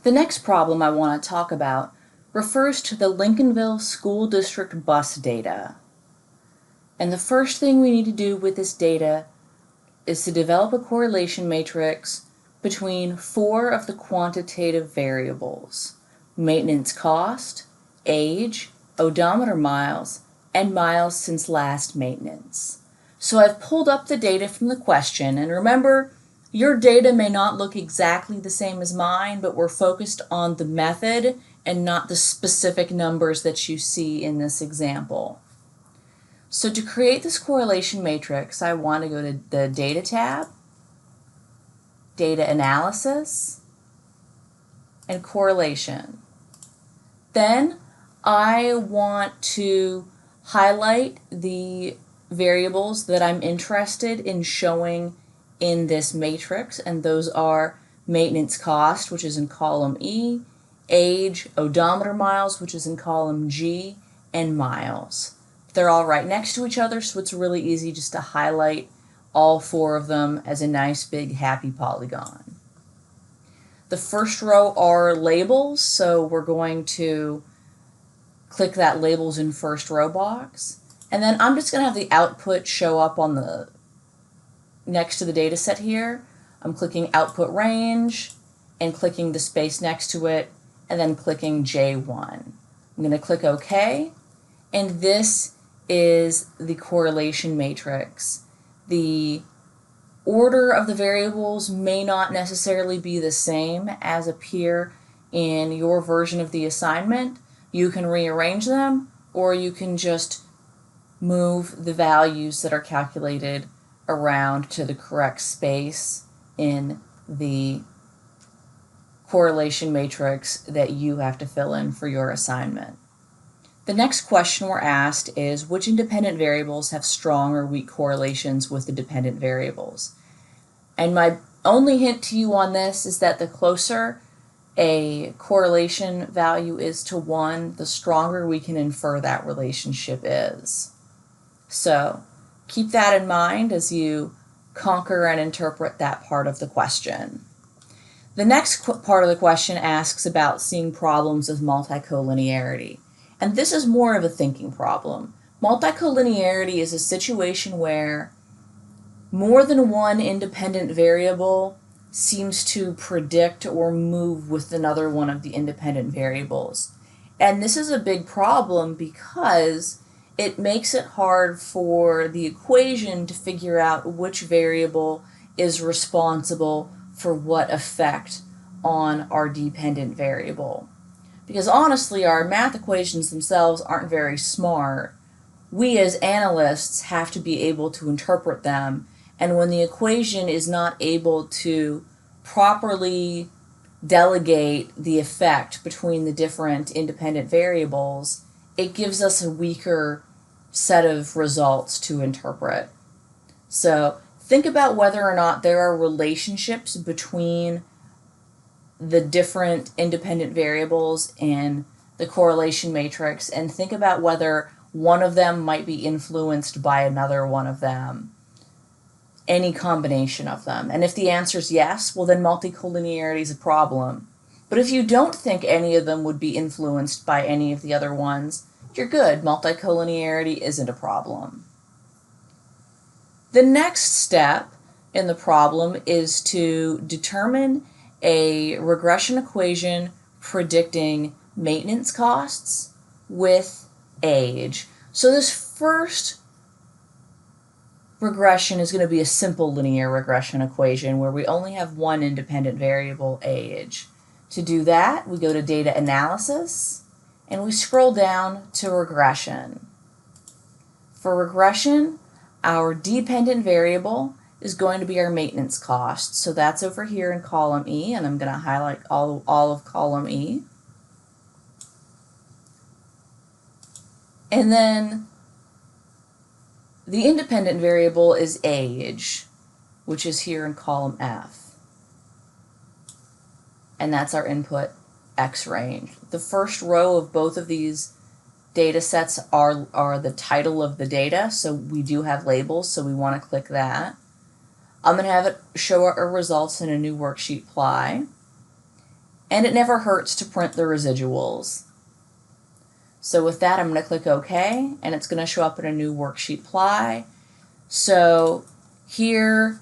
The next problem I want to talk about refers to the Lincolnville School District bus data. And the first thing we need to do with this data is to develop a correlation matrix between 4 of the quantitative variables: maintenance cost, age, odometer miles, and miles since last maintenance. So I've pulled up the data from the question, and remember, your data may not look exactly the same as mine, but we're focused on the method and not the specific numbers that you see in this example. So to create this correlation matrix, I want to go to the Data tab, Data Analysis, and Correlation. Then I want to highlight the variables that I'm interested in showing in this matrix, and those are maintenance cost, which is in column E, age, odometer miles, which is in column G, and miles. They're all right next to each other, so it's really easy just to highlight all 4 of them as a nice big happy polygon. The first row are labels, so we're going to click that labels in first row box, and then I'm just going to have the output show up on the next to the data set here. I'm clicking output range and clicking the space next to it and then clicking J1. I'm going to click OK, and this is the correlation matrix. The order of the variables may not necessarily be the same as appear in your version of the assignment. You can rearrange them, or you can just move the values that are calculated around to the correct space in the correlation matrix that you have to fill in for your assignment. The next question we're asked is, which independent variables have strong or weak correlations with the dependent variables? And my only hint to you on this is that the closer a correlation value is to 1, the stronger we can infer that relationship is. So keep that in mind as you conquer and interpret that part of the question. The next part of the question asks about seeing problems with multicollinearity. And this is more of a thinking problem. Multicollinearity is a situation where more than one independent variable seems to predict or move with another one of the independent variables. And this is a big problem because it makes it hard for the equation to figure out which variable is responsible for what effect on our dependent variable. Because honestly, our math equations themselves aren't very smart. We as analysts have to be able to interpret them, and when the equation is not able to properly delegate the effect between the different independent variables, it gives us a weaker set of results to interpret. So think about whether or not there are relationships between the different independent variables in the correlation matrix, and think about whether one of them might be influenced by another one of them, any combination of them. And if the answer is yes, well then multicollinearity is a problem. But if you don't think any of them would be influenced by any of the other ones, you're good. Multicollinearity isn't a problem. The next step in the problem is to determine a regression equation predicting maintenance costs with age. So this first regression is going to be a simple linear regression equation where we only have one independent variable, age. To do that, we go to Data Analysis and we scroll down to Regression. For regression, our dependent variable is going to be our maintenance cost. So that's over here in column E, and I'm going to highlight all of column E. And then the independent variable is age, which is here in column F. And that's our input X range. The first row of both of these data sets are the title of the data, so we do have labels, so we want to click that. I'm going to have it show our results in a new worksheet ply. and it never hurts to print the residuals. So with that, I'm going to click OK, and it's going to show up in a new worksheet ply. So here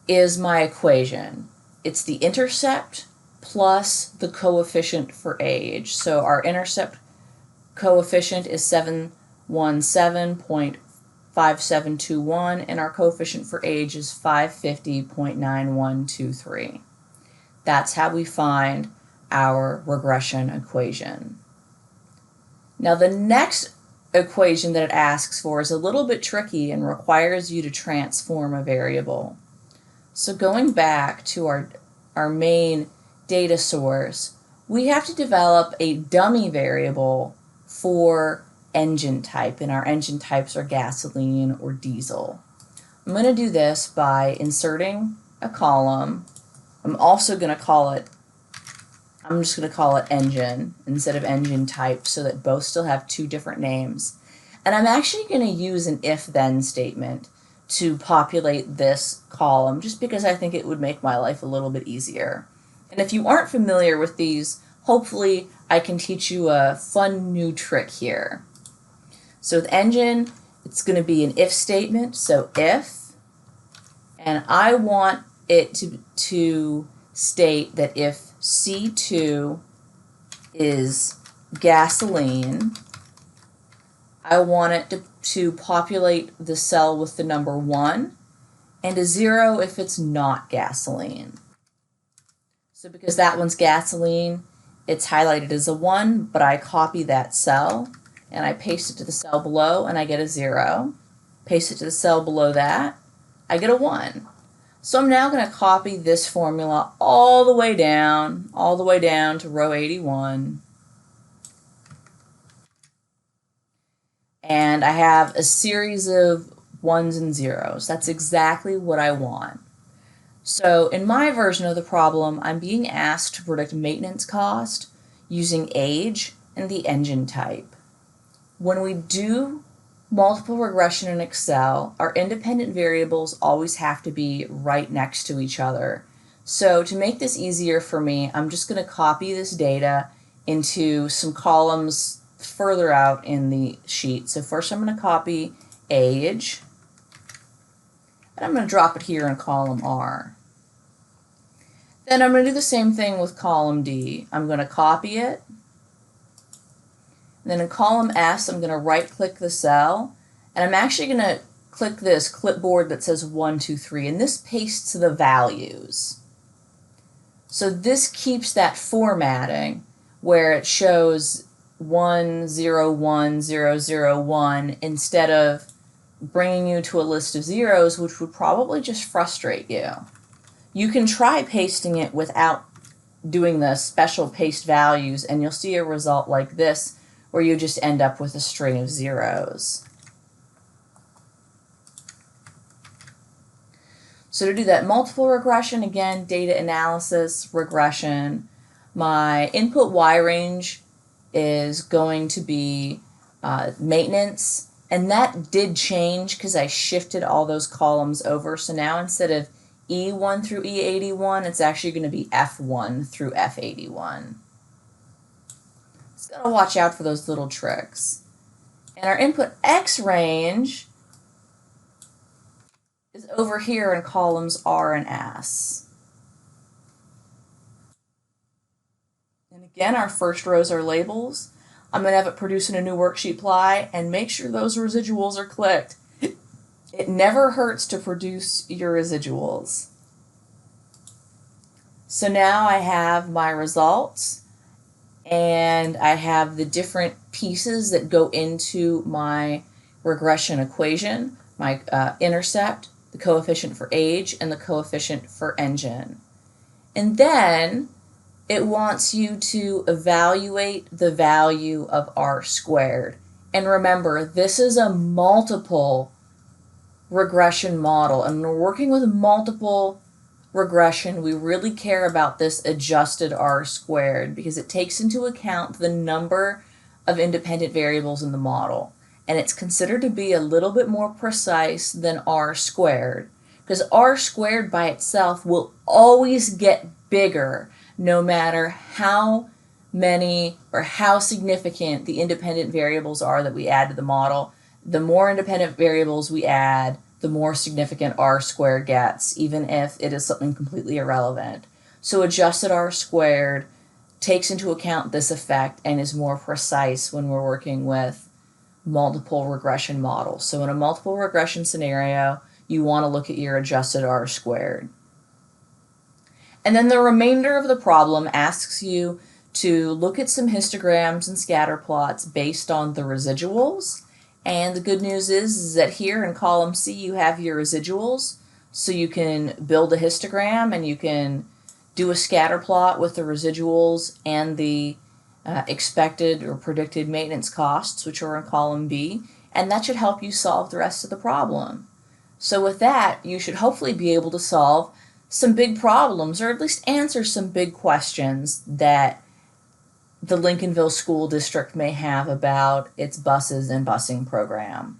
is my equation. It's the intercept plus the coefficient for age. So our intercept coefficient is 717.5721, and our coefficient for age is 550.9123. That's how we find our regression equation. Now the next equation that it asks for is a little bit tricky and requires you to transform a variable. So going back to our main data source, we have to develop a dummy variable for engine type, and our engine types are gasoline or diesel. I'm going to do this by inserting a column. I'm just going to call it engine instead of engine type so that both still have two different names. And I'm actually going to use an if-then statement to populate this column just because I think it would make my life a little bit easier. And if you aren't familiar with these, hopefully I can teach you a fun new trick here. So with engine, it's going to be an if statement, so if, and I want it to state that if C2 is gasoline, I want it to populate the cell with the number 1 and a 0 if it's not gasoline. So because that one's gasoline, it's highlighted as a 1, but I copy that cell and I paste it to the cell below and I get a 0. Paste it to the cell below that, I get a 1. So I'm now going to copy this formula all the way down to row 81. And I have a series of 1s and 0s. That's exactly what I want. So in my version of the problem, I'm being asked to predict maintenance cost using age and the engine type. When we do multiple regression in Excel, our independent variables always have to be right next to each other. So to make this easier for me, I'm just going to copy this data into some columns further out in the sheet. So first I'm going to copy age, and I'm going to drop it here in column R. Then I'm going to do the same thing with column D. I'm going to copy it. And then in column S, I'm going to right-click the cell, and I'm actually going to click this clipboard that says 1, 2, 3, and this pastes the values. So this keeps that formatting where it shows 1, 0, 1, 0, 0, 1 instead of bringing you to a list of zeros, which would probably just frustrate you. You can try pasting it without doing the special paste values, and you'll see a result like this where you just end up with a string of zeros. So to do that multiple regression, again, data analysis, regression, my input Y range is going to be maintenance, and that did change because I shifted all those columns over. So now instead of E1 through E81, it's actually going to be F1 through F81. Just got to watch out for those little tricks. And our input X range is over here in columns R and S. And again, our first rows are labels. I'm going to have it produce in a new worksheet ply, and make sure those residuals are clicked. It never hurts to produce your residuals. So now I have my results, and I have the different pieces that go into my regression equation, my intercept, the coefficient for age, and the coefficient for engine. And then it wants you to evaluate the value of R squared. And remember, this is a multiple regression model, and when we're working with multiple regression, we really care about this adjusted R squared because it takes into account the number of independent variables in the model, and it's considered to be a little bit more precise than R squared because R squared by itself will always get bigger no matter how many or how significant the independent variables are that we add to the model. The more independent variables we add, the more significant R squared gets, even if it is something completely irrelevant. So adjusted R squared takes into account this effect and is more precise when we're working with multiple regression models. So in a multiple regression scenario, you want to look at your adjusted R squared. And then the remainder of the problem asks you to look at some histograms and scatter plots based on the residuals. And the good news is that here in column C you have your residuals, so you can build a histogram and you can do a scatter plot with the residuals and the expected or predicted maintenance costs, which are in column B, and that should help you solve the rest of the problem. So with that, you should hopefully be able to solve some big problems, or at least answer some big questions that the Lincolnville School District may have about its buses and busing program.